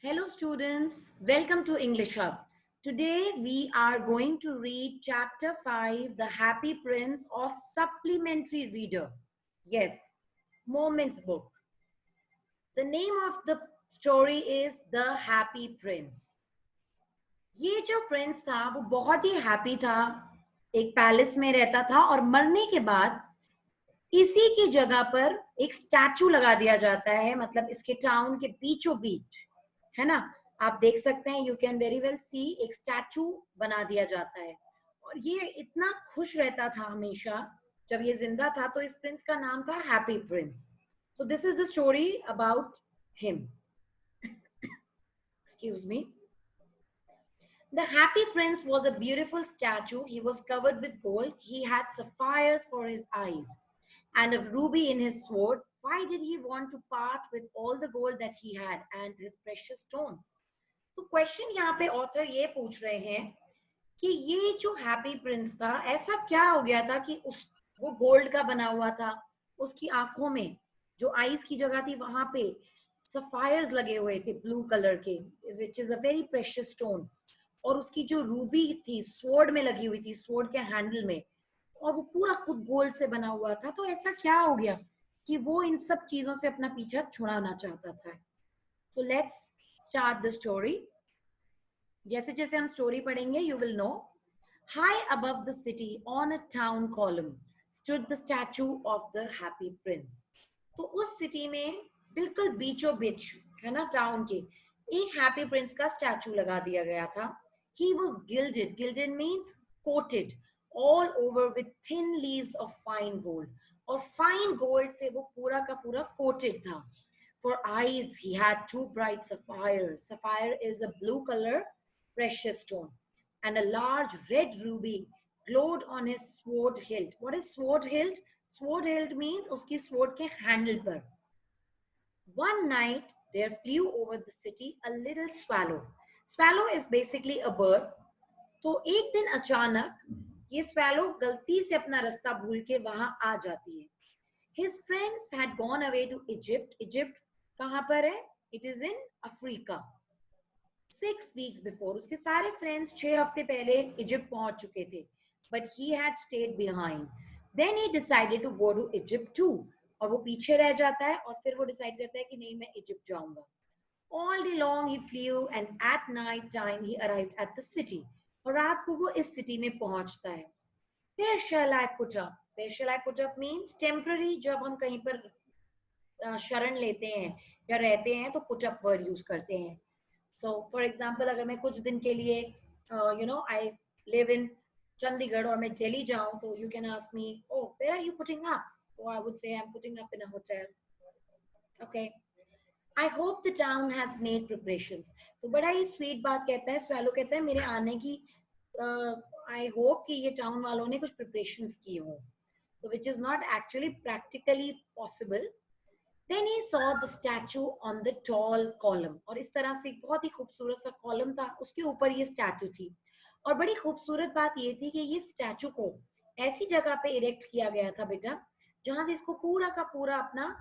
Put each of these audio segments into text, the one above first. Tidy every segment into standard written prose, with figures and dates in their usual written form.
Hello students, welcome to English Hub. Today we are going to read chapter 5, The Happy Prince of Supplementary Reader. Yes, Moments book. The name of the story is The Happy Prince. ये जो Prince था वो बहुत ही happy था, एक palace में रहता था और मरने के बाद इसी की जगह पर एक स्टैचू लगा दिया जाता है, मतलब इसके टाउन के बीचों बीच, है ना। आप देख सकते हैं, यू कैन वेरी वेल सी, एक स्टैचू बना दिया जाता है। और ये इतना खुश रहता था हमेशा, जब ये जिंदा था तो इस प्रिंस का नाम था happy Prince. So this is the story about him. Excuse me. The happy prince was a beautiful statue. He was covered with gold. He had sapphires for his eyes and a ruby in his sword. Why did he want to part with all the gold that he had and his precious stones? तो question यहाँ पे author ये पूछ रहे हैं कि ये जो हैप्पी प्रिंस था, ऐसा क्या हो गया था कि उस वो गोल्ड का बना हुआ था, उसकी आंखों में जो आईज की जगह थी वहां पे सफायर्स लगे हुए थे ब्लू कलर के, which is a very precious stone. और उसकी जो रूबी थी स्वॉर्ड में लगी हुई थी, स्वॉर्ड के हैंडल में, और वो पूरा खुद गोल्ड से बना हुआ था। तो ऐसा क्या हो गया कि वो इन सब चीजों से अपना पीछा छुड़ाना चाहता था। So let's start the story. जैसे जैसे हम स्टोरी पढ़ेंगे you will know. High above the city on a town column stood the statue of the happy prince. तो उस सिटी में बिल्कुल बीचों बीच, है ना, टाउन के एक हैप्पी प्रिंस का स्टैचू लगा दिया गया था। He was gilded. Gilded means coated all over with thin leaves of fine gold. और fine gold से वो पूरा का पूरा coated था. For eyes, he had two bright sapphires. Sapphire is a blue color precious stone. And a large red ruby glowed on his sword hilt. What is sword hilt? Sword hilt means उसकी sword के handle पर. One night, there flew over the city a little swallow. Swallow is basically a bird. तो एक दिन अचानक ये swallow गलती से अपना रास्ता भूल के वहां आ जाती है। His friends had gone away to Egypt. Egypt कहाँ पर है? It is in Africa. 6 weeks before, उसके सारे friends 6 हफ्ते पहले इजिप्ट पहुंच चुके थे, but he had stayed behind. Then he decided to go to Egypt too. और वो पीछे रह जाता है और फिर वो डिसाइड करता है कि नहीं, मैं इजिप्ट जाऊंगा। All day long he flew and at night time he arrived at the city. और रात को वो इस सिटी में पहुंचता है। Where shall I put up? Where shall I put up means temporary, जब हम कहीं पर शरण लेते हैं या रहते हैं तो put up word यूज करते हैं। So for example, अगर मैं कुछ दिन के लिए I live in Chandigarh और मैं दिल्ली जाऊं तो you can ask me, oh, where are you putting up? So I would say I'm putting up in a hotel. Okay. I hope the town has made preparations. तो बड़ा ही sweet बात कहता है swallow, कहता है मेरे आने की आई होप कि ये टाउन वालों ने कुछ प्रिपरेशंस की हो, so which is not actually practically possible. Then he saw the statue on the tall column. और इस तरह से बहुत ही खूबसूरत सा कॉलम था, उसके ऊपर ये स्टैचू थी। और बड़ी खूबसूरत बात ये थी कि ये स्टैचू को ऐसी जगह पे इरेक्ट किया गया था बेटा, जहां से इसको पूरा का पूरा अपना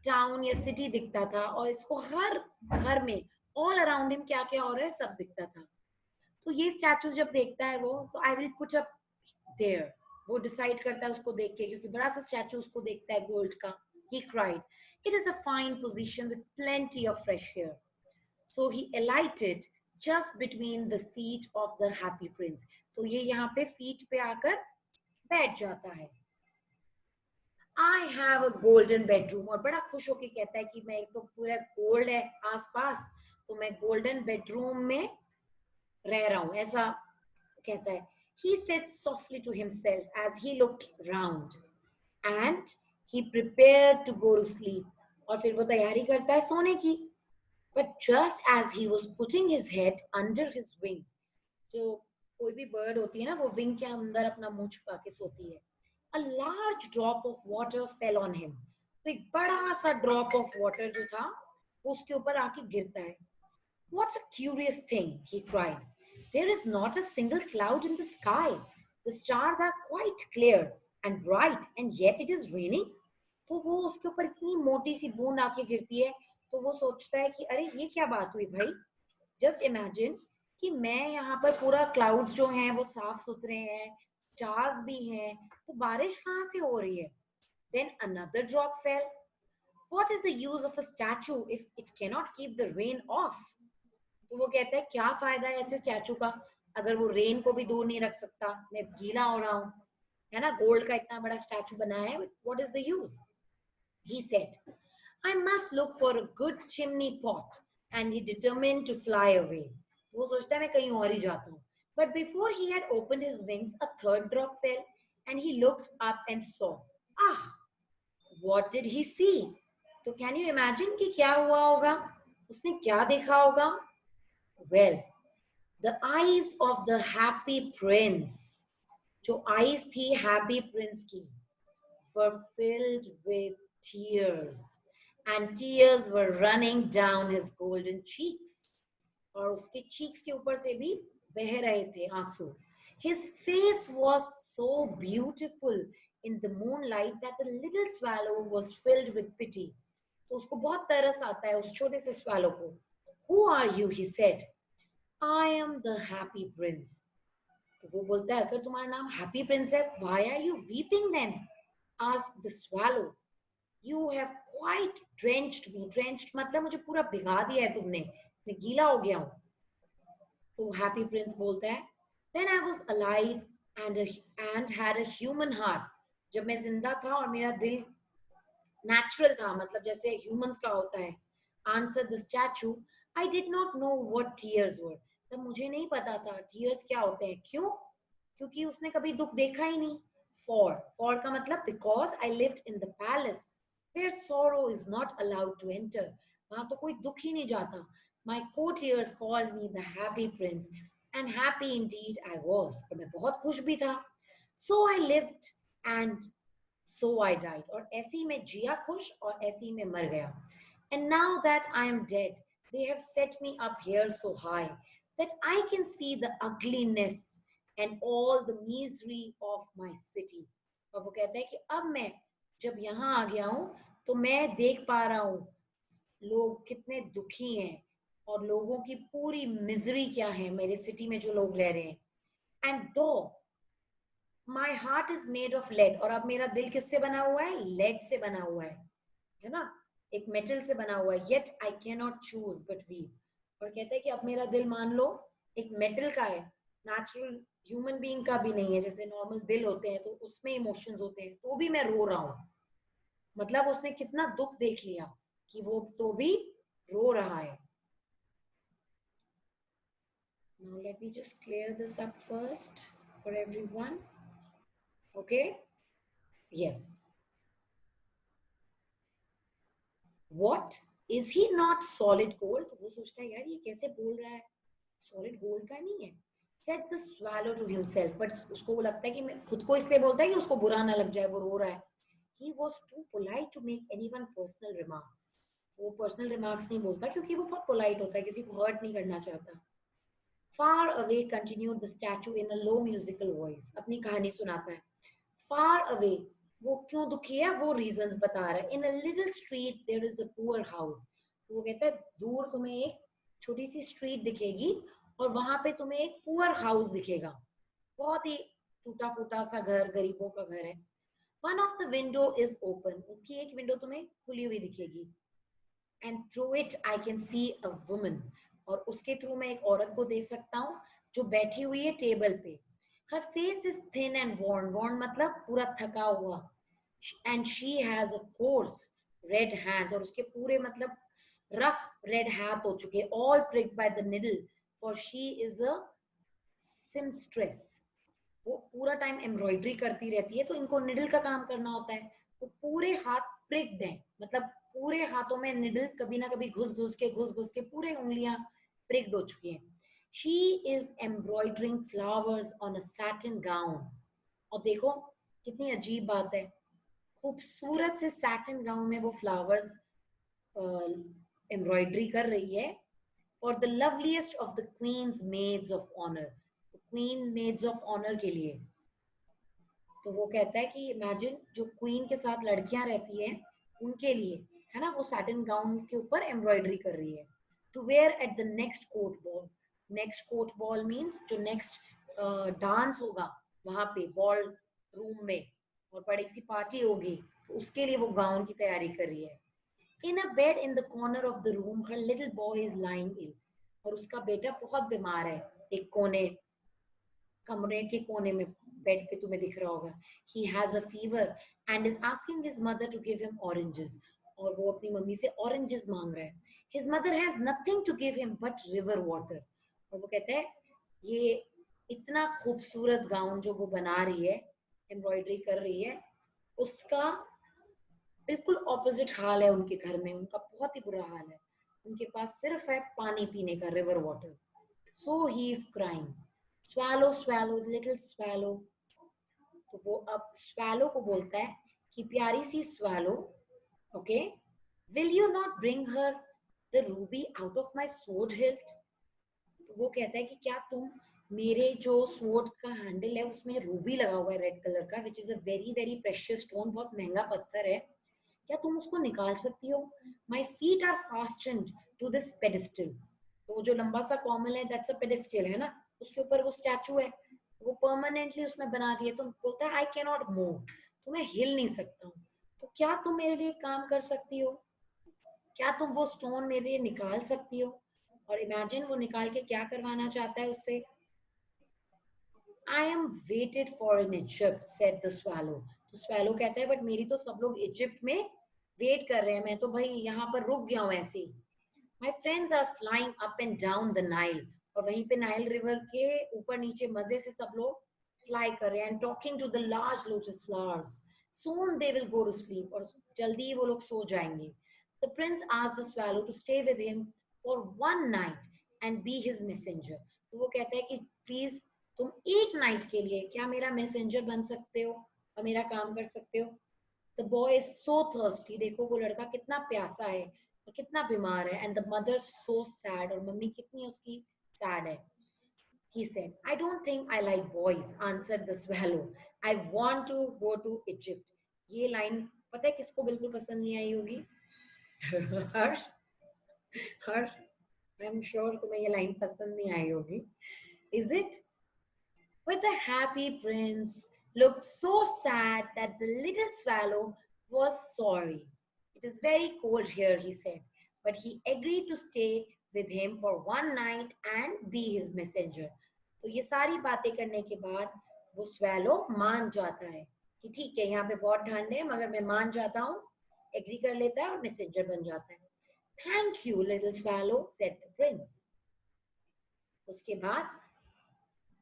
टाउन या सिटी दिखता था और इसको हर घर में ऑल अराउंड हिम क्या क्या हो रहा है सब दिखता था। तो ये स्टैचू जब देखता है वो, तो I will put up there, वो डिसाइड करता है उसको देख के, क्योंकि बड़ा सा स्टैचू उसको देखता है गोल्ड का। He cried, "It is a fine position with plenty of fresh air." So he alighted just between the feet of the happy prince. तो ये यहाँ पे feet पे आकर बैठ जाता है। I have a golden bedroom, और बड़ा खुश होके कहता है कि मैं, एक तो पूरा गोल्ड है आसपास, तो मैं गोल्डन बेडरूम में रह रहा हूँ, ऐसा कहता है। He said softly to himself as he looked round, and he prepared to go to sleep. और फिर वो तैयारी करता है सोने की। But just as he was putting his head under his wing, जो कोई भी बर्ड होती है ना, वो विंग के अंदर अपना मुंह छुपा के सोती है, a large drop of water fell on him. तो एक बड़ा सा ड्रॉप ऑफ वाटर जो था वो उसके ऊपर आके गिरता है। What a curious thing, he cried. There is not a single cloud in the sky. The stars are quite clear and bright, and yet it is raining. तो वो उसके ऊपर इतनी मोटी सी बूंद आके गिरती है, तो वो सोचता है कि अरे ये क्या बात हुई भाई, जस्ट इमेजिन कि मैं यहाँ पर पूरा क्लाउड्स जो हैं वो साफ सुथरे हैं, स्टार्स भी हैं, तो बारिश कहाँ से हो रही है? Then another drop fell. What is the use of a statue if it can not keep the rain off? तो वो कहता है क्या फायदा है ऐसे स्टैचू का अगर वो रेन को भी दूर नहीं रख सकता, मैं गीला हो रहा हूँ, है ना, गोल्ड का इतना बड़ा स्टैचू बनाया है, what is the use? He said, I must look for a good chimney pot, and he determined to fly away. वो सोचता है मैं कहीं और ही जाता हूँ. But before he had opened his wings, a third drop fell, and he looked up and saw. Ah, what did he see? तो can you imagine कि क्या हुआ होगा? उसने क्या देखा होगा? Well, the eyes of the happy prince. जो eyes थी happy prince की were filled with tears, and tears were running down his golden cheeks. और उसके cheeks के ऊपर से भी बह रहे थे आंसू. His face was so beautiful in the moonlight that the little swallow was filled with pity. तो उसको बहुत तरस आता है उस छोटे से swallow को. Who are you? He said. I am the happy prince. तो वो बोलता है अगर तुम्हारा नाम हैप्पी प्रिंस है, why are you weeping then? Asked the swallow. You have quite drenched me. Drenched मतलब मुझे पूरा भिगा दिया है तुमने, मैं गीला हो गया हूँ. तो हैप्पी प्रिंस बोलता है Then I was alive and had a human heart. जब मैं जिंदा था और मेरा दिल नेचुरल था, मतलब जैसे ह्यूमंस का होता है. Answered the statue. I did not know what tears were. तब मुझे नहीं पता था tears क्या होते हैं. क्यों? क्योंकि उसने कभी दुख देखा ही नहीं. For का मतलब because I lived in the palace where sorrow is not allowed to enter. वहां तो कोई दुख ही नहीं जाता. My courtiers called me the happy prince, and happy indeed I was. और मैं बहुत खुश भी था. So I lived and so I died. और ऐसे ही मैं जिया खुश और ऐसे ही मैं मर गया. And now that I am dead, they have set me up here so high that I can see the ugliness and all the misery of my city. और वो कहता है कि अब मैं जब यहाँ आ गया हूँ तो मैं देख पा रहा हूँ लोग कितने दुखी हैं और लोगों की पूरी मिजरी क्या है मेरे सिटी में जो लोग रह रहे हैं. And though my heart is made of lead. और अब मेरा दिल किससे बना हुआ है? लेड से बना हुआ है ना, एक मेटल से बना हुआ है. Yet I can not choose but weep. और कहता है कि अब मेरा दिल मान लो एक मेटल का है, नेचुरल ह्यूमन बीइंग का भी नहीं है. जैसे नॉर्मल दिल होते हैं तो उसमें इमोशंस होते हैं, तो भी मैं रो रहा हूँ. मतलब उसने कितना दुख देख लिया कि वो तो भी रो रहा है. Now let me just clear this up first for everyone. Okay? Yes. What? Is he not solid gold? तो वो सोचता है यार ये कैसे बोल रहा है, सॉलिड गोल्ड का नहीं है. Said the swallow to himself. But उसको वो लगता है कि मैं खुद को इसलिए बोलता है कि उसको बुरा ना लग जाए, वो रो रहा है. He was too polite to make anyone personal remarks. वो पर्सनल रिमार्क्स नहीं बोलता क्योंकि वो बहुत पोलाइट होता है, किसी को हर्ट नहीं करना चाहता. Far away continued the statue in a low musical voice. अपनी कहानी सुनाता है. Far away, वो क्यों दुखी है वो रीजंस बता रहा है. In a little street there is a poor house. तो वो कहता है दूर तुम्हें एक छोटी सी स्ट्रीट दिखेगी और वहां पे तुम्हें एक पुअर हाउस दिखेगा, बहुत ही टूटा फूटा सा घर, गरीबों का घर है. One of the window is open. उसकी एक विंडो तुम्हें खुली हुई दिखेगी. And through it I can see a woman. और उसके थ्रू मैं एक औरत को देख सकता हूँ जो बैठी हुई है टेबल पे. Her face is thin and worn. Worn मतलब पूरा थका हुआ. And she has a coarse red hand. और उसके पूरे मतलब rough red हाथ हो चुके, all pricked by the needle, for she is a seamstress. वो पूरा टाइम एम्ब्रॉयडरी करती रहती है, तो इनको निडल का काम करना होता है. तो पूरे हाथ प्रिक्ड हैं, मतलब पूरे हाथों में निडल कभी ना कभी घुस घुस के पूरे उंगलियां प्रिक्ड हो चुकी हैं. She is embroidering flowers on a satin gown. और देखो कितनी अजीब बात है, खूबसूरत से सैटिन गाउन में वो फ्लावर्स एम्ब्रॉयडरी कर रही है. For the loveliest of the queen's maids of honour. Queen maids of honour के लिए. तो वो कहता है कि इमेजिन जो क्वीन के साथ लड़कियां रहती हैं उनके लिए. है ना, वो सैटिन गाउन के ऊपर एम्ब्रॉयडरी कर रही है, to wear at the next court ball. Next court ball means जो नेक्स्ट डांस होगा वहां पे बॉल रूम में, और बड़ी सी पार्टी होगी, तो उसके लिए वो गाउन की तैयारी कर रही है। In a bed in the corner of the room her little boy is lying ill. और उसका बेटा बहुत बीमार है, एक कोने, कमरे के कोने में बेड पे तुम्हें दिख रहा होगा। He has a fever and is asking his mother to give him oranges. और वो अपनी मम्मी से ऑरेंजेस मांग रहा है। His mother has nothing to give him but river water. और वो कहता है ये इतना खूबसूरत गाउन जो वो बना रही है, एम्ब्रॉयडरी कर रही है, उसका बिल्कुल ऑपोजिट हाल है उनके घर में, उनका बहुत ही बुरा हाल है। उनके पास सिर्फ है पानी पीने का, river water. So he is crying, swallow swallow little swallow। तो वो अब swallow को बोलता है कि प्यारी सी swallow, okay, will you not bring her the ruby out of my sword hilt। तो वो कहता है कि क्या तुम मेरे जो स्वॉर्ड का हैंडल है उसमें रूबी लगा हुआ है रेड कलर का, which is a very very precious stone, बहुत महंगा पत्थर है, क्या तुम उसको निकाल सकती हो। My feet are fastened to this pedestal. तो वो जो लंबा सा कॉमल है, दैट्स अ पेडिस्टल, है ना, उसके ऊपर वो स्टैचू है, वो परमानेंटली उसमें बना दिए। तो बोलता है आई कैन नॉट मूव, तो मैं हिल नहीं सकता हूँ, तो क्या तुम मेरे लिए काम कर सकती हो, क्या तुम वो स्टोन मेरे लिए निकाल सकती हो। और इमेजिन वो निकाल के क्या करवाना चाहता है उससे। I am waited for in Egypt said the swallow. तो स्वैलो कहता है बट मेरी तो सब लोग इजिप्ट में वेट कर रहे हैं, मैं तो भाई यहाँ पर रुक गया हूँ ऐसे ही। My friends are flying up and down the Nile. और वहीं पे नाइल रिवर के ऊपर नीचे मजे से सब लोग फ्लाई कर रहे हैं, and talking to the large lotus flowers. Soon they will go to sleep. और जल्दी ही वो लोग सो जाएंगे। The prince asked the swallow to stay with him for one night and be his messenger. तो वो कहता है कि प्लीज तुम एक नाइट के लिए क्या मेरा मैसेंजर बन सकते हो और मेरा काम कर सकते हो। The boy is so thirsty. देखो वो लड़का कितना प्यासा है और कितना बीमार है, and the mother so sad, और मम्मी कितनी उसकी सैड है। He said, I don't think I like boys, answered the swallow. I want to go to Egypt. ये लाइन पता है किसको बिल्कुल पसंद नहीं आई होगी? हर्ष, हर्ष, आई एम श्योर तुम्हें ये लाइन पसंद नहीं आई होगी। Is it? But the happy prince looked so sad that the little swallow was sorry. It is very cold here, he said, but he agreed to stay with him for one night and be his messenger. तो ये सारी बातें करने के बाद वो swallow मान जाता है कि ठीक है यहाँ पे बहुत ठंड है मगर मैं मान जाता हूँ, एग्री कर लेता है और मैसेंजर बन जाता है। Thank you, little swallow, said the prince. उसके बाद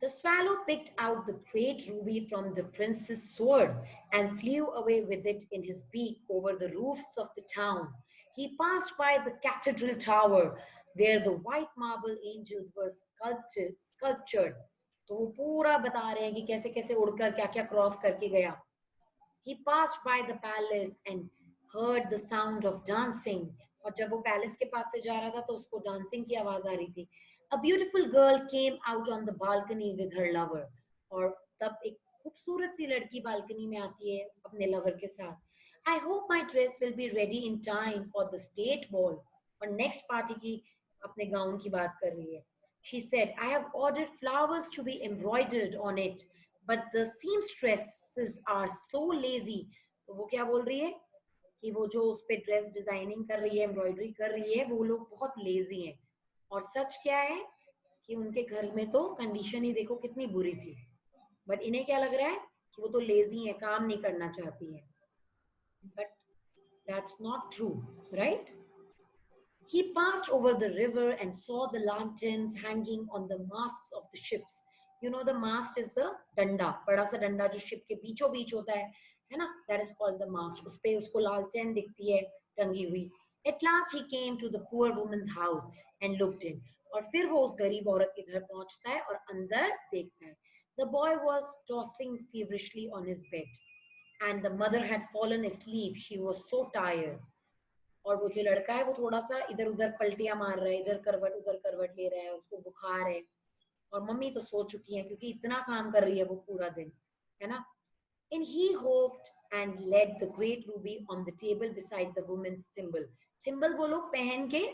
the swallow picked out the great ruby from the prince's sword and flew away with it in his beak over the roofs of the town. He passed by the cathedral tower where the white marble angels were sculptured. तो वो पूरा बता रहे हैं कि कैसे कैसे उड़कर क्या क्या क्रॉस करके गया। He passed by the palace and heard the sound of dancing. और जब वो पैलेस के पास से जा रहा था तो उसको डांसिंग की आवाज आ रही थी। A beautiful girl came out on the balcony with her lover. और तब एक खूबसूरत सी लड़की बालकनी में आती है अपने लवर के साथ। I hope my dress will be ready in time for the state ball. और नेक्स्ट पार्टी की अपने गाउन की बात कर रही है। She said, I have ordered flowers to be embroidered on it, but the seamstresses are so lazy. तो वो क्या बोल रही है कि वो जो उस पे ड्रेस डिजाइनिंग कर रही है, एम्ब्रॉयडरी कर रही है, वो लोग बहुत लेजी हैं। और सच क्या है कि उनके घर में तो कंडीशन ही देखो कितनी बुरी थी, बट इन्हें क्या लग रहा है कि वो तो लेजी है, काम नहीं करना चाहती है। But that's not true, right? He passed over the river and saw the lanterns hanging on the masts of the ships. You know the mast is the डंडा, बड़ा सा डंडा जो शिप के बीचों बीच होता है ना? That is called the mast. उस पे उसको लालटेन दिखती है टंगी हुई. At last he came to the poor woman's house and looked in. और फिर वो उस गरीब औरत के घर पहुंचता है और अंदर देखता है. The boy was tossing feverishly on his bed, and the mother had fallen asleep. She was so tired. और वो जो लड़का है वो थोड़ा सा इधर उधर पलटियां मार रहा है, इधर करवट उधर करवट ले रहा है, उसको बुखार है। और मम्मी तो सो चुकी है क्योंकि इतना काम कर रही है वो पूरा दिन, है ना। And he hoped and laid the great ruby on the table beside the woman's thimble. Thimble वो लोग पहन के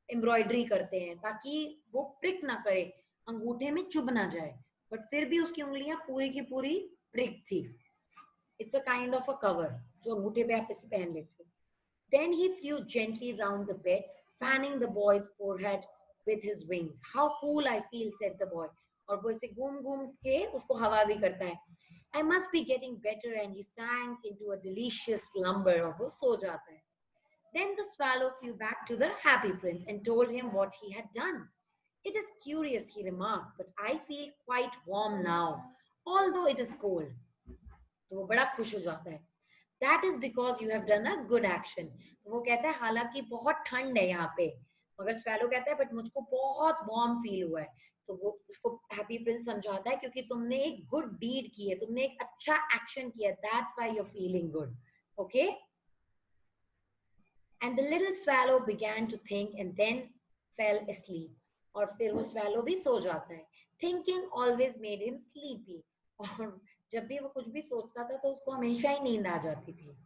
एम्ब्रॉयडरी करते हैं ताकि वो प्रिक ना करे, अंगूठे में चुभ ना जाए, बट फिर भी उसकी उंगलियां पूरी की पूरी प्रिक थी. It's a kind of a cover जो अंगूठे पे आप इसे पहन लेते हो. Then he flew gently round the bed, fanning the boy's forehead with his wings. How cool I feel, said the boy. और वो इसे घूम घूम के उसको हवा भी करता है. I must be getting better, and he sank into a delicious slumber. और वो सो जाता है. Then the swallow flew back to the happy prince and told him what he had done. It is curious, he remarked, but I feel quite warm now, although it is cold. तो वो बड़ा खुश हो जाता है. That is because you have done a good action. तो वो कहता है हालांकि बहुत ठंड है यहाँ पे, मगर स्वेलो कहता है बट मुझको बहुत वार्म फील हुआ है. तो वो उसको हैप्पी प्रिंस समझाता है क्योंकि तुमने एक गुड डीड की है, तुमने एक अच्छा एक्शन किया, that's why you are feeling good. Okay. And the little swallow began to think and then fell asleep. और फिर वो swallow भी सो जाता है. Thinking always made him sleepy. और जब भी वो कुछ भी सोचता था तो उसको हमेशा ही नींद आ जाती थी.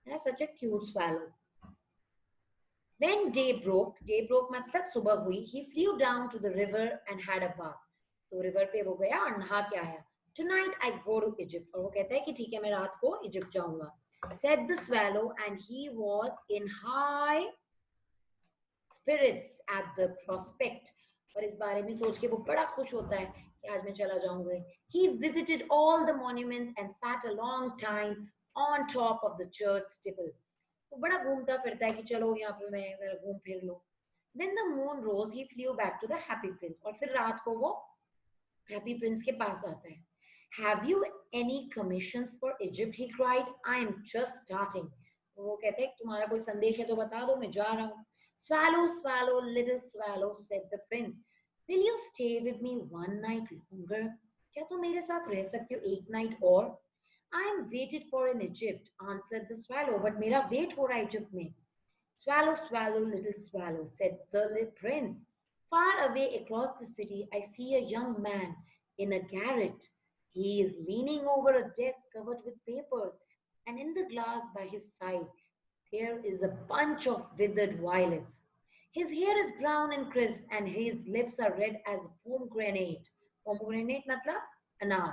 That's such a cute swallow. When day broke मतलब सुबह हुई, he flew down to the river and had a bath. तो river पे वो गया और नहा के आया. Tonight I go to Egypt. और वो कहता है कि ठीक है मैं रात को इजिप्ट जाऊंगा. Said the swallow, and he was in high spirits at the prospect. और इस बारे में सोच के वो बड़ा खुश होता है कि आज मैं चला जाऊंगा. He visited all the monuments and sat a long time on top of the church steeple. वो बड़ा घूमता फिरता है कि चलो यहाँ पे मैं जरा घूम फिर लूं. When the moon rose, he flew back to the happy prince. और फिर रात को वो हैप्पी प्रिंस के पास आता है. Have you any commissions for Egypt? He cried. I am just starting. वो कहते हैं तुम्हारा कोई संदेश है तो बता दो, मैं जा रहा हूँ. Swallow, swallow, little swallow, said the prince. Will you stay with me one night longer? क्या तुम मेरे साथ रह सकते हो एक नाइट और? I am waited for in Egypt, answered the swallow. But मेरा वेट हो रहा है इजिप्ट में. Swallow, swallow, little swallow, said the little prince. Far away across the city, I see a young man in a garret. He is leaning over a desk covered with papers, and in the glass by his side, there is a bunch of withered violets. His hair is brown and crisp, and his lips are red as pomegranate. Pomegranate matlab anar.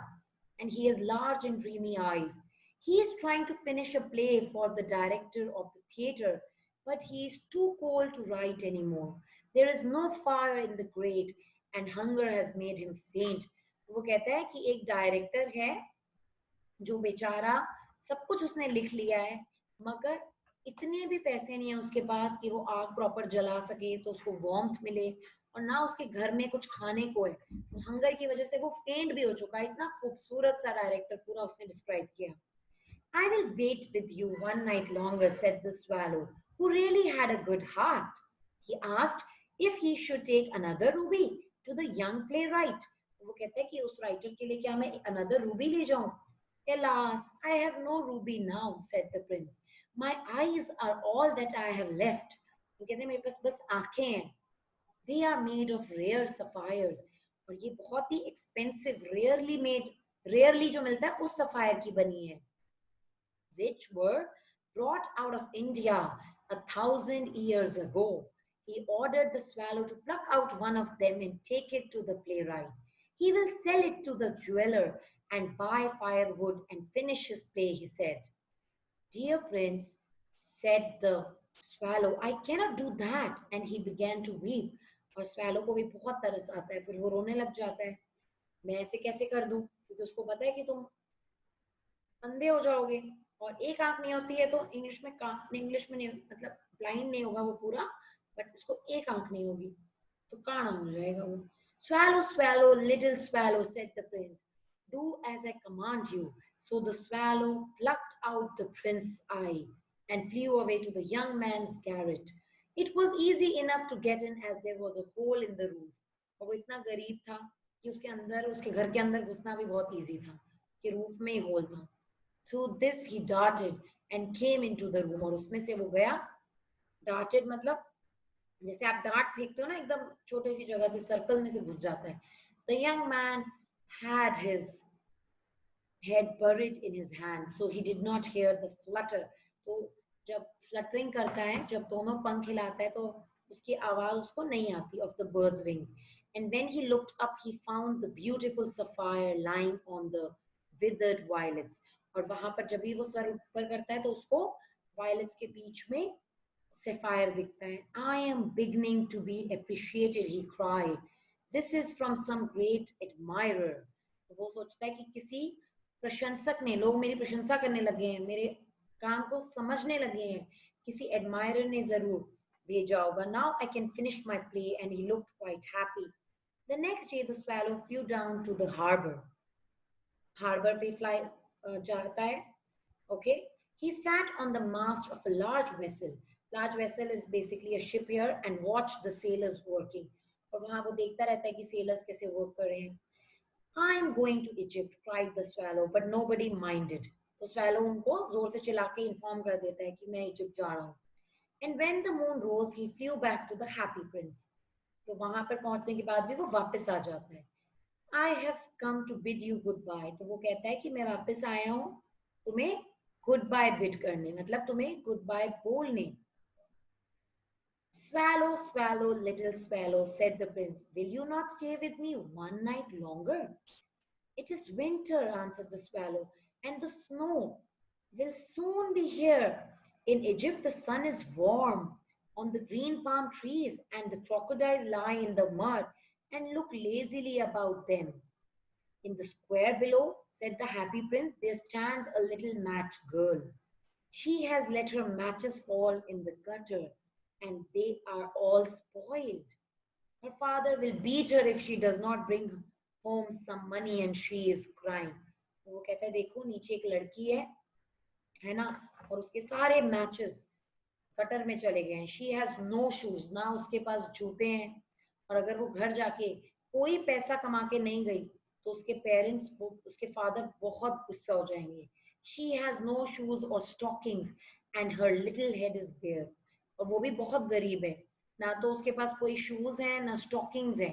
And he has large and dreamy eyes. He is trying to finish a play for the director of the theater, but he is too cold to write anymore. There is no fire in the grate, and hunger has made him faint. वो कहता है कि एक director है जो बेचारा सब कुछ उसने लिख लिया है, मगर इतने भी पैसे नहीं है उसके पास कि वो आग प्रॉपर जला सके तो उसको वार्मथ मिले, और ना उसके घर में कुछ खाने को है. तो हंगर की वजह से वो फेंट भी हो चुका है. इतना खूबसूरत सा डायरेक्टर पूरा उसने डिस्क्राइब किया. I will wait with you one night longer, said the swallow, who really had a good heart. He asked if he should take another ruby to the young playwright. वो कहता है कि उस writer के लिए क्या मैं another ruby ले जाऊं? Alas, I have no ruby now, said the prince. My eyes are all that I have left. वो कहते हैं मेरे पास बस आंखें हैं. They are made of rare sapphires. और ये बहुत ही expensive, rarely जो मिलता है उस sapphire की बनी है. Which were brought out of India 1,000 years ago. He ordered the swallow to pluck out one of them and take it to the playwright. He will sell it to the jeweler and buy firewood and finish his play, he said. Dear prince, said the swallow, I cannot do that. And he began to weep. और swallow को भी बहुत तरस आता है, फिर वो रोने लग जाता है. मैं ऐसे कैसे कर दूं, क्योंकि उसको पता है कि तुम अंधे हो जाओगे, और एक आंख नहीं होती है तो इंग्लिश में नहीं, मतलब ब्लाइंड नहीं होगा वो पूरा, बट उसको एक आंख नहीं होगी तो काना हो जाएगा वो. Swallow, swallow, little swallow, said the prince. Do as I command you. So the swallow plucked out the prince's eye and flew away to the young man's garret. It was easy enough to get in as there was a hole in the roof. और वो इतना गरीब था कि उसके घर के अंदर घुसना भी बहुत इजी था कि रूफ में ही होल था. Through this he darted and came into the room. और उसमें से वो गया. Darted मतलब जैसे आप डार्ट फेंकते हो ना, एकदम छोटे सी जगह से सर्कल में से घुस जाता है. The young man had his head buried in his hand, so he did not hear the flutter. तो जब फ्लटरिंग करता है, जब दोनों पंख हिलाता है, तो उसकी आवाज उसको नहीं आती of the bird's wings. And when he looked up, he found the beautiful sapphire lying on the withered violets. और वहां पर जब भी वो सर ऊपर करता है, तो उसको violets के बीच में sapphire दिखता है. I am beginning to be appreciated, he cried. This is from some great admirer. तो वो सोचता है कि किसी प्रशंसक ने, लोग मेरी प्रशंसा करने लगे हैं, मेरे काम को समझने लगे हैं, किसी एडमायरर ने जरूर भेजा होगा. Now I can finish my play and he looked quite happy. The next day the swallow flew down to the harbor. Harbour पे फ्लाई जाता है. Okay, he sat on the mast of a large vessel. Large vessel is basically a ship here, and watched the sailors working. और वहां वो देखता रहता है कि sailors कैसे work कर रहे हैं. I'm going to Egypt, cried the swallow, but nobody minded. तो swallow उनको जोर से चिल्ला के inform कर देता है कि मैं इजिप्ट जा रहा हूँ. And when the moon rose, he flew back to the happy prince. तो वहां पर पहुंचने के बाद भी वो वापस आ जाता है. I have come to bid you goodbye. तो वो कहता है कि मैं वापस आया हूँ तुम्हें goodbye bid करने, मतलब तुम्हें goodbye बोलने. Swallow, swallow, little swallow, said the prince, will you not stay with me one night longer? It is winter, answered the swallow, and the snow will soon be here. In Egypt, the sun is warm on the green palm trees, and the crocodiles lie in the mud and look lazily about them. In the square below, said the happy prince, there stands a little match girl. She has let her matches fall in the gutter, and they are all spoiled. Her father will beat her if she does not bring home some money, and she is crying. तो वो कहता है देखो नीचे एक लड़की है ना, और उसके सारे मैचेस कटर में चले गए हैं. शी हैज नो शूज, ना उसके पास जूते हैं, और अगर वो घर जाके कोई पैसा कमा के नहीं गई, तो उसके पेरेंट्स, उसके फादर बहुत गुस्सा हो जाएंगे. शी हैज नो शूज और stockings, and her little head is bare. और वो भी बहुत गरीब है, ना तो उसके पास कोई शूज है ना स्टॉकिंग्स है,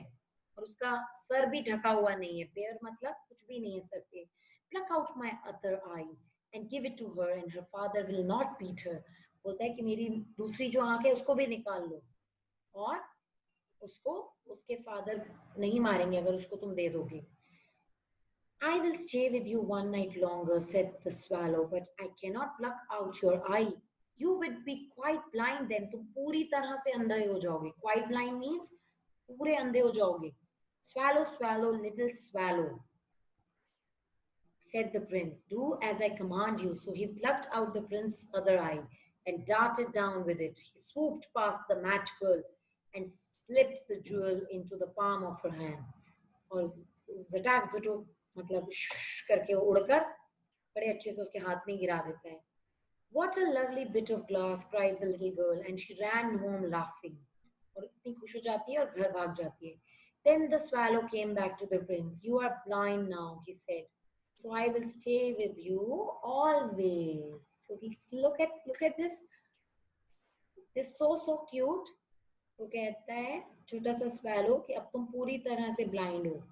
और उसका सर भी ढका हुआ नहीं है. बेयर मतलब कुछ भी नहीं है सर पे. Pluck out my other eye and give it to her, and her father will not beat her. बोलता है कि मेरी दूसरी जो आंख है उसको भी निकाल लो, और उसको उसके फादर नहीं मारेंगे अगर उसको तुम दे दोगे. I will stay with you one night longer, said the swallow, but I cannot pluck out your eye. You would be quite blind then. तुम पूरी तरह से अंधे हो जाओगे. Quite blind means पूरे अंधे हो जाओगे. Swallow, swallow, little swallow, said the prince. Do as I command you. So he plucked out the prince's other eye and darted down with it. He swooped past the match girl and slipped the jewel into the palm of her hand. और zataक zutuk मतलब करके वो उड़कर बड़े अच्छे से उसके हाथ में गिरा देता है. What a lovely bit of glass, cried the little girl, and she ran home laughing. और इतनी खुश हो जाती है और घर भाग जाती है. Then the swallow came back to the prince. You are blind now, he said. So I will stay with you always. So look at this. This is so cute. वो कहता है छोटा सा swallow कि अब तुम पूरी तरह से blind हो,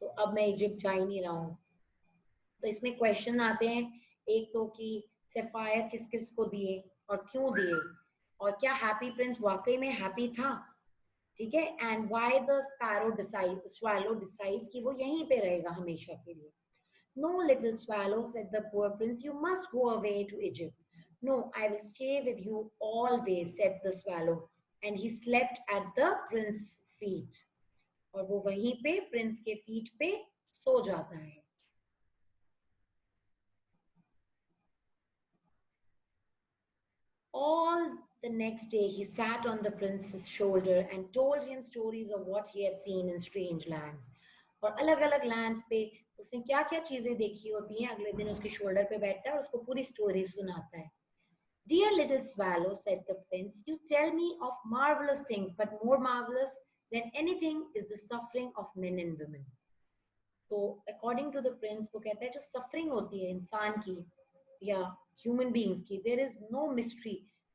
तो अब मैं इजिप्ट जा ही नहीं रहा हूँ. तो इसमें क्वेश्चन आते हैं, एक तो कि सफायर किस किस को दिए और क्यों दिए, और क्या हैप्पी प्रिंस वाकई में हैप्पी था, ठीक है, and why the swallow decides कि वो यहीं पे रहेगा हमेशा के लिए. No, little swallow, said the poor prince, you must go away to Egypt. No, I will stay with you always, said the swallow, and he slept at the prince's feet. और वो वहीं पे प्रिंस के feet पे सो जाता है. All the next day he sat on the prince's shoulder and told him stories of what he had seen in strange lands. और अलग अलग लैंड्स पे उसने क्या क्या चीजें देखी होती हैं, अगले दिन उसके शोल्डर पे बैठता है और उसको पूरी स्टोरी सुनाता है. Dear little swallow, said the prince, you tell me of marvelous things, but more marvelous than anything is the suffering of men and women. तो अकॉर्डिंग टू द प्रिंस वो कहता है जो सफरिंग होती है इंसान की या ह्यूमन बीइंग्स की, there is no mystery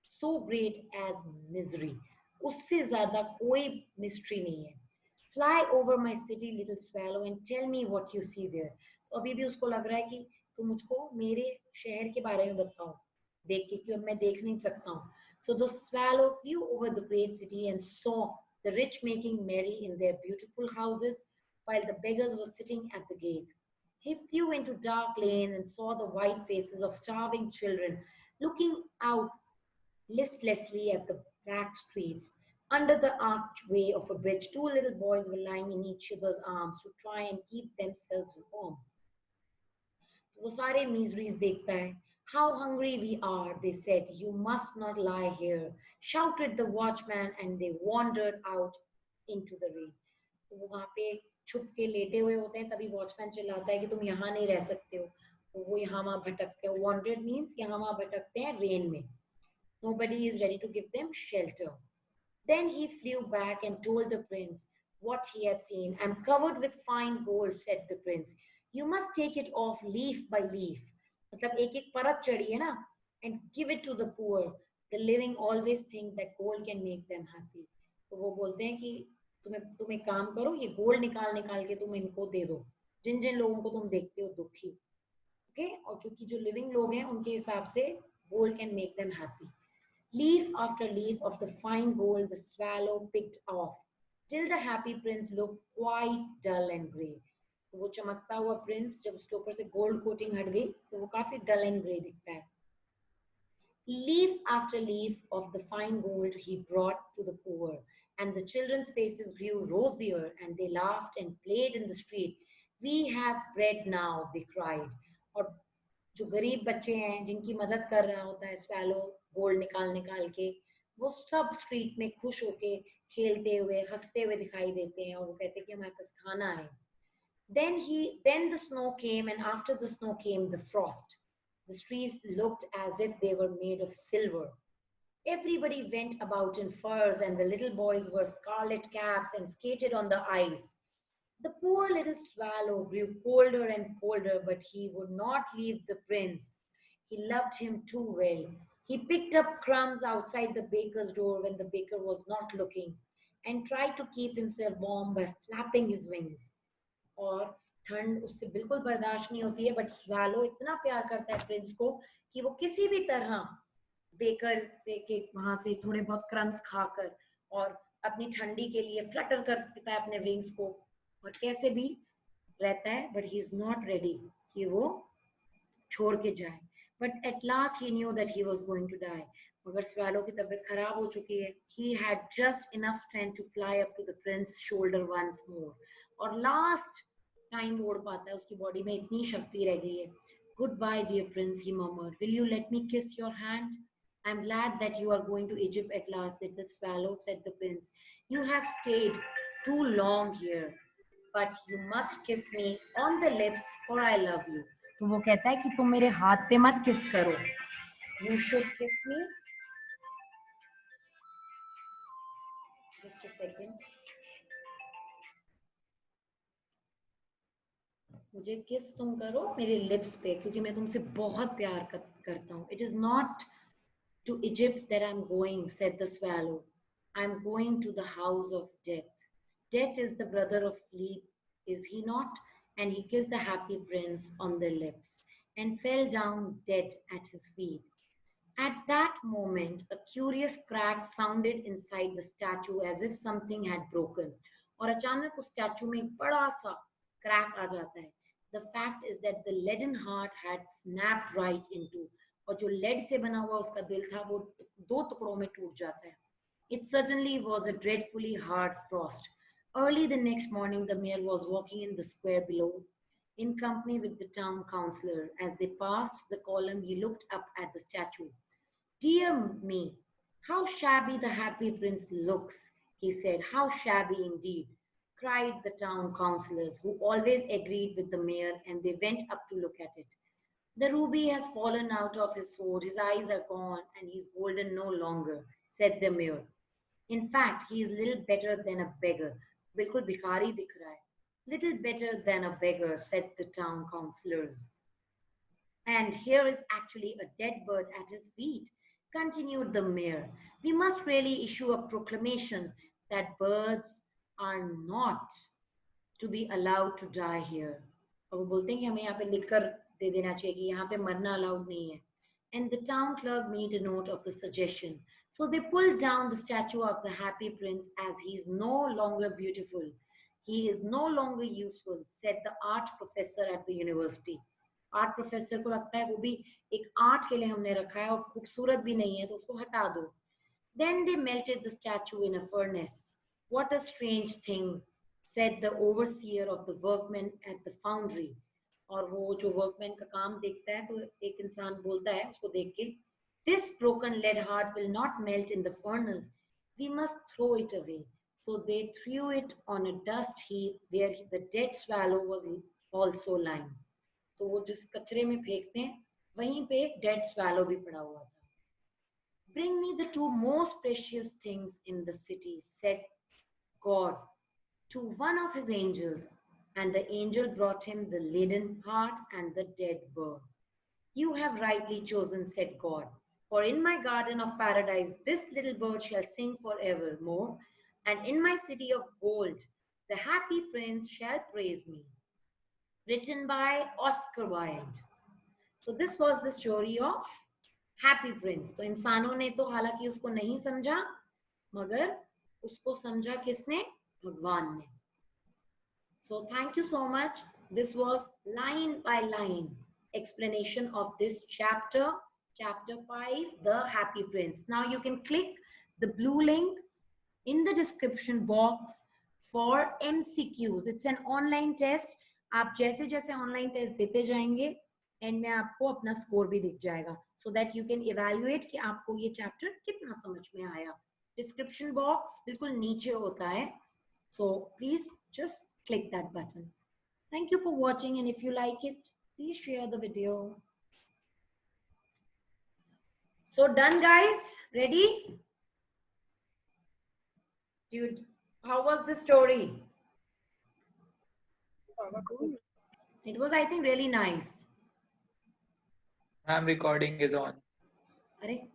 so great as misery. उससे ज्यादा कोई मिस्ट्री नहीं है. Fly over my city little swallow and tell me what you see there. तो अभी भी उसको लग रहा है कि तो मुझको मेरे शहर के बारे में बताओ, देख के, क्यों मैं देख नहीं सकता हूँ. So the swallow flew over the great city and saw the rich making merry in their beautiful houses, while the beggars were sitting at the gates. He flew into dark lanes and saw the white faces of starving children looking out listlessly at the black streets. Under the archway of a bridge, two little boys were lying in each other's arms to try and keep themselves warm. वो सारे miseries देखता है. How hungry we are, they said. You must not lie here, shouted the watchman, and they wandered out into the rain. तो वो वहाँ पे छुप के लेटे हुए होते हैं, तभी वॉचमैन चिल्लाता है कि तुम यहाँ नहीं रह सकते हो. तो वो यहाँ वहाँ भटकते हैं. Wandered means यहाँ वहाँ भटकते हैं रेन में. Nobody is ready to give them shelter. Then he flew back and told the prince what he had seen. I'm covered with fine gold, said the prince. You must take it off leaf by leaf. मतलब एक एक परत चढ़ी है ना, and give it to the poor. The living always think that gold can make them happy. तो वो बोलते हैं कि तुम एक काम करो, ये गोल्ड निकाल निकाल के तुम इनको दे दो, जिन जिन लोगों को तुम देखते हो दुखी. ओके, और क्योंकि जो लिविंग लोग हैं उनके हिसाब से gold can make them happy. Leaf after leaf of the fine gold the swallow picked off, till the happy prince looked quite dull and grey. तो वो चमकता हुआ प्रिंस जब उसके ऊपर से गोल्ड कोटिंग हट गई तो वो काफी डल एंड ग्रे दिखता है. Leaf after leaf of the fine gold he brought to the poor, and the children's faces grew rosier, and they laughed and played in the street. We have bread now, they cried. और जो गरीब बच्चे हैं जिनकी मदद कर रहा होता है स्वैलो गोल्ड निकाल निकाल के, वो सब स्ट्रीट में खुश होके खेलते हुए हंसते हुए दिखाई देते हैं, और वो कहते हैं कि हमारे पास खाना है. Then the snow came, and after the snow came the frost. The streets looked as if they were made of silver. Everybody went about in furs, and the little boys wore scarlet caps and skated on the ice. The poor little swallow grew colder and colder, but he would not leave the prince. He loved him too well. He picked up crumbs outside the baker's door when the baker was not looking, and tried to keep himself warm by flapping his wings. और ठंड उससे बिल्कुल बर्दाश्त नहीं होती है, but swallow इतना प्यार करता है प्रिंस को कि वो किसी भी तरह बेकर से के वहां से थोड़े बहुत क्रम्स खाकर और अपनी ठंडी के लिए फ्लटर करता है अपने विंग्स को, और कैसे भी रहता है, but he is not ready कि वो छोड़ के जाए. But at last he knew that he was going to die. मगर स्वैलो की तबीयत खराब हो चुकी है. He had just enough strength to fly up to the prince shoulder once more. और लास्ट टाइम वो उड़ पाता है, उसकी बॉडी में इतनी शक्ति रह गई है. Goodbye dear prince, he murmured. Will you let me kiss your hand? I'm glad that you are going to Egypt at last, little swallow, said the prince. You have stayed too long here, but you must kiss me on the lips, for I love you. तो वो कहता है कि तुम मेरे हाथ पे मत किस करो. You should kiss me. Just a second. मुझे किस तुम करो मेरे लिप्स पे, क्योंकि मैं तुमसे बहुत प्यार करता हूँ. It is not to Egypt that I'm going, said the swallow. I'm going to the house of death. Death is the brother of sleep, is he not? And he kissed the happy prince on the lips and fell down dead at his feet. At that moment, a curious crack sounded inside the statue as if something had broken. और अचानक उस statue में एक बड़ा सा crack आ जाता है. The fact is that the leaden heart had snapped right into, और जो लेड से बना हुआ उसका दिल था वो दो टुकड़ों में टूट जाता है. It certainly was a dreadfully hard frost. Early the next morning, the mayor was walking in the square below, in company with the town councillor. As they passed the column, he looked up at the statue. Dear me, how shabby the happy prince looks, he said. How shabby indeed, cried the town councillors, who always agreed with the mayor, and they went up to look at it. The ruby has fallen out of his sword, his eyes are gone, and he is golden no longer, said the mayor. In fact, he is little better than a beggar. बिल्कुल भिखारी दिख रहा है. Little better than a beggar, said the town councillors. And here is actually a dead bird at his feet, continued the mayor. We must really issue a proclamation that birds are not to be allowed to die here. और वो बोलते हैं कि हमें यहाँ पे लिखकर दे देना चाहिए कि यहाँ पे मरना अलाउड नहीं है. And the town clerk made a note of the suggestion. So they pulled down the statue of the happy prince as he is no longer beautiful. He is no longer useful, said the art professor at the university. Art professor को लगता है वो भी एक art के लिए हमने रखा है और खूबसूरत भी नहीं है तो उसको हटा दो. Then they melted the statue in a furnace. What a strange thing, said the overseer of the workmen at the foundry. और वो जो वर्कमैन का काम देखता है तो एक इंसान बोलता है उसको देख के, this broken lead heart will not melt in the furnace. We must throw it away. So they threw it on a dust heap where the dead swallow was also lying. तो वो जिस कचरे में फेंकते हैं वहीं पे डेड स्वैलो भी पड़ा हुआ था. Bring me the two most precious things in the city, said God to one of his angels, and the angel brought him the leaden heart and the dead bird. You have rightly chosen, said God, for in my garden of paradise this little bird shall sing forevermore, and in my city of gold the happy prince shall praise me. Written by Oscar Wilde. So this was the story of Happy Prince. तो इंसानों ने तो हालांकि उसको नहीं समझा, मगर उसको समझा किसने? भगवान ने. So thank you so much. This was line by line explanation of this chapter, chapter 5, The Happy Prince. Now you can click the blue link in the description box for MCQs. It's an online test. आप जैसे जैसे online test देते जाएंगे and में आपको अपना score भी दिख जाएगा so that you can evaluate कि आपको ये चैप्टर कितना समझ में आया. डिस्क्रिप्शन बॉक्स बिल्कुल नीचे होता है, so please just click that button. Thank you for watching, and if you like it, please share the video. So done, guys? Ready? Dude, how was the story? It was, I think, really nice. Ma'am, recording is on. Arey,